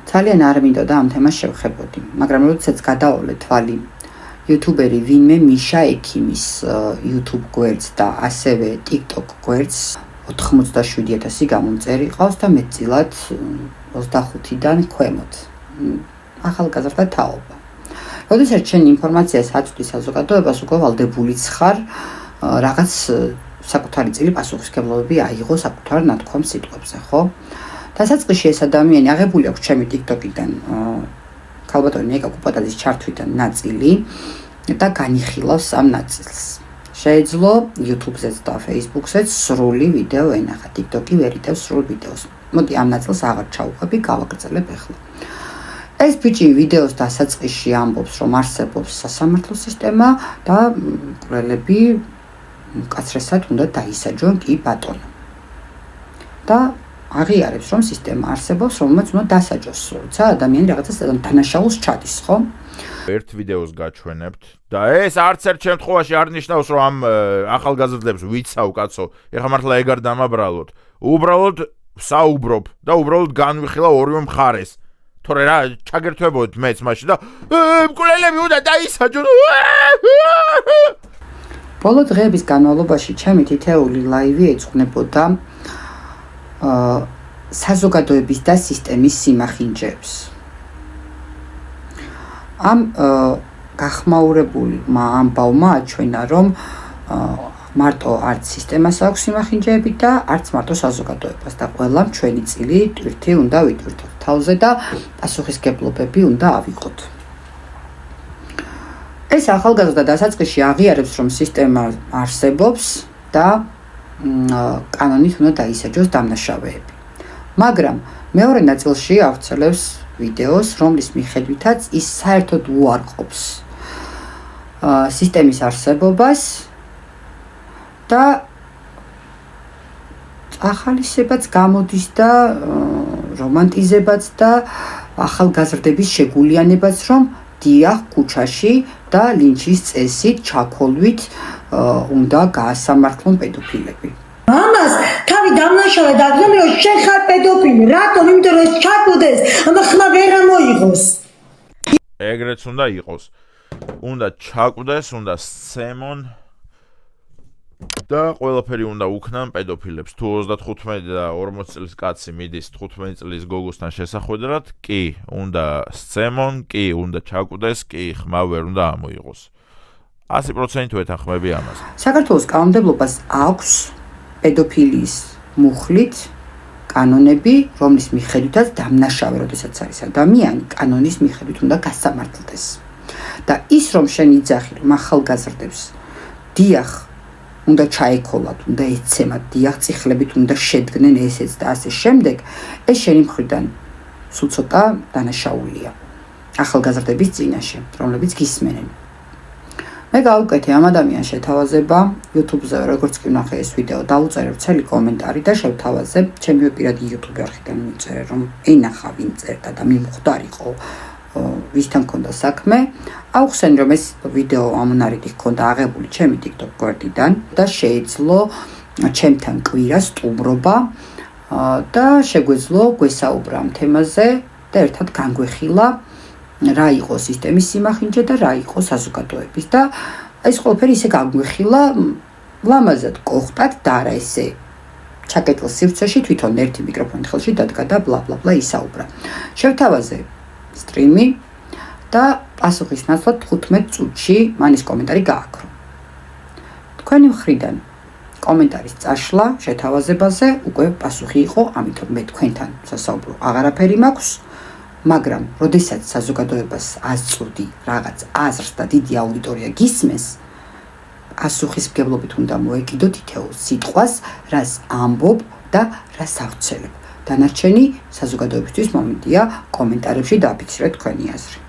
ძალიან არ მინდოდა ამ თემას შევხებოდი, მაგრამ როდესაც გადავავლე თვალი იუთუბერი ვინმე მიშა ექიმის YouTube გვერდს და ასევე TikTok გვერდს 87,000 გამომწერი ყავს და მეტწილად 25-დან ქვემოთ. ახალგაზრდა თაობა. როდესაც შენ ინფორმაციას აწვდი საზოგადოებას, უკვე ვალდებულიც ხარ რაღაც საკუთარი წილი პასუხისმგებლობები აიღო საკუთარ ნათქვამ სიტყვებზე, ხო? დასაწყისში ეს ადამიანი აღებული აქვს ჩემი TikTok-იდან ქალბატონი ნიკა კუპატაძის ჩართვიდან ნაწილი და განიხილავს ამ ნაწილს. Შეეძლო YouTube-ზეც და Facebook-ზეც სრული ვიდეო ენახა. TikTok-ი ვერ იტევს სრულ ვიდეოს. მოდი ამ ნაწილს აღარ ჩავუყვები, გავაგრძელებ ახლა. ეს ბიჭი ვიდეოს დასაწყისში ამბობს, რომ არსებობს სასამართლო სისტემა და მკვლელები მკაცრესად უნდა დაისაჯონ კი ბატონო. და აღიარებს, რომ სისტემა არსებობს, რომელმაც უნდა დასაჯოს, როცა ადამიანი რაღაცას დანაშაულს ჩადის, ხო? ერთ ვიდეოს გაჩვენებთ და ეს არც ერთ შემთხვევაში არ ნიშნავს, რომ ამ ახალგაზრდებს ვიცავ კაცო, ეხლა მართლა ეგ არ დამაბრალოთ. უბრალოდ საუბრობ და უბრალოდ განვიხილავ ორივე მხარეს. თორე რა ჩაგერთვებოდით მეც მაშინ და მკვლელები უნდა დაისაჯონ. ბოლო დღეების განმავლობაში ჩემი თითეული ლაივი ეძღვნებოდა საზოგადოების და სისტემის სიმახინჯეებს. ამ გახმაურებულმა ამბავმა აჩვენა, რომ მარტო არც სისტემას აქვს სიმახინჯეები და არც მარტო საზოგადოებას და ყველამ ჩვენი წილი ტვირთი უნდა ვიტვირთოთ თავზე და პასუხისმგებლობები უნდა ავიღოთ. ეს ახალგაზრდა დასაწყისში აღიარებს, რომ სისტემა არსებობს და კანონით უნდა დაისაჯოს დამნაშავეები. მაგრამ მეორე ნაწილში ავრცელებს ვიდეოს, რომლის მიხედვითაც ის საერთოდ უარყოფს სისტემის არსებობას და ახალისებაც გამოდის და რომანტიზებაც და ახალგაზრდების შეგულიანებაც, რომ დიახ ქუჩაში და ლინჩის წესით ჩაქოლვით უნდა გაასამართლონ პედოფილები. ამას თავი დამნაშავე დაგზომიო, შენ ხარ პედოფილი, რატომ? იმიტომ რომ ჩაკვდეს, ამა ხმა ვერ მოიღოს. ეგრეც უნდა იყოს. უნდა ჩაკვდეს, უნდა სცემონ და ყველაფერი უნდა უქნან პედოფილებს. თუ 35 და 40 წლის კაცი მიდის 15 წლის გოგოსთან შესახვედრად, კი, უნდა სცემონ, კი, უნდა ჩაკვდეს, კი, ხმა ვერ უნდა ამოიღოს. 100% ვეთანხმები ამას. საქართველოს კანონმდებლობას აქვს პედოფილიის მუხლით კანონები, რომლის მიხედვითაც დამნაშავე, როდესაც არის ადამიანი, კანონის მიხედვით უნდა გასამართლდეს. და ის რომ შენ იძახი, რომ ახალგაზრდებს დიახ უნდა ჩაეკოლათ, უნდა ეცემათ, დიახ წიხლებით უნდა შედგნენ ესეც და ასე შემდეგ, ეს შენი მხრიდან სულ ცოტა დანაშაულია ახალგაზრდების წინაშე, რომლებიც გისმენენ. მე გავუკეთე ამ ადამიანს შეთავაზება YouTube-ზე, როგორც კი ვნახე ეს ვიდეო, დავუწერე ვრცელი კომენტარი და შევთავაზებ ჩემი პირადი YouTube არხიდან მიწერე, რომ ენახა ვინ წერდა და მიმხვდარიყო ვისთან ქონდა საქმე. აუხსენ, რომ ეს ვიდეო ამონარიდი ჰქონდა აღებული ჩემი TikTok გვერდიდან და შეეძლო ჩემთან კვირას სტუმრობა და შეგვეძლო გვესაუბრა ამ თემაზე და ერთად განგვეხილა რა იყო სისტემის სიმახინჯე და რა იყო საზოგადოების და ეს ყველაფერი ისე განგვეხილა ლამაზად ყოხტად და არა ესე ჩაკეტილ სივრცეში თვითონ ერთი მიკროფონი ხელში დადგა და ბლა ბლა ბლა ისაუბრა. შევთავაზე სტრიმი და პასუხის ნაცვლად 15 წუთში მან ის კომენტარი გააქრო. თქვენი მხრიდან კომენტარის წაშლა შეთავაზებაზე უკვე პასუხი იყო, ამიტომ მე თქვენთან სასაუბრო აღარაფერი მაქვს, მაგრამ როდესაც საზოგადოებას ასწვდი რაღაც აზრს და დიდი აუდიტორია გისმენს, პასუხისმგებლობით უნდა მოეკიდო თითოეულ სიტყვას, რას ამბობ და რას ავრცელებ. დანარჩენი საზოგადოებისთვის მომენტია კომენტარებში დააფიქსირეთ თქვენი აზრი.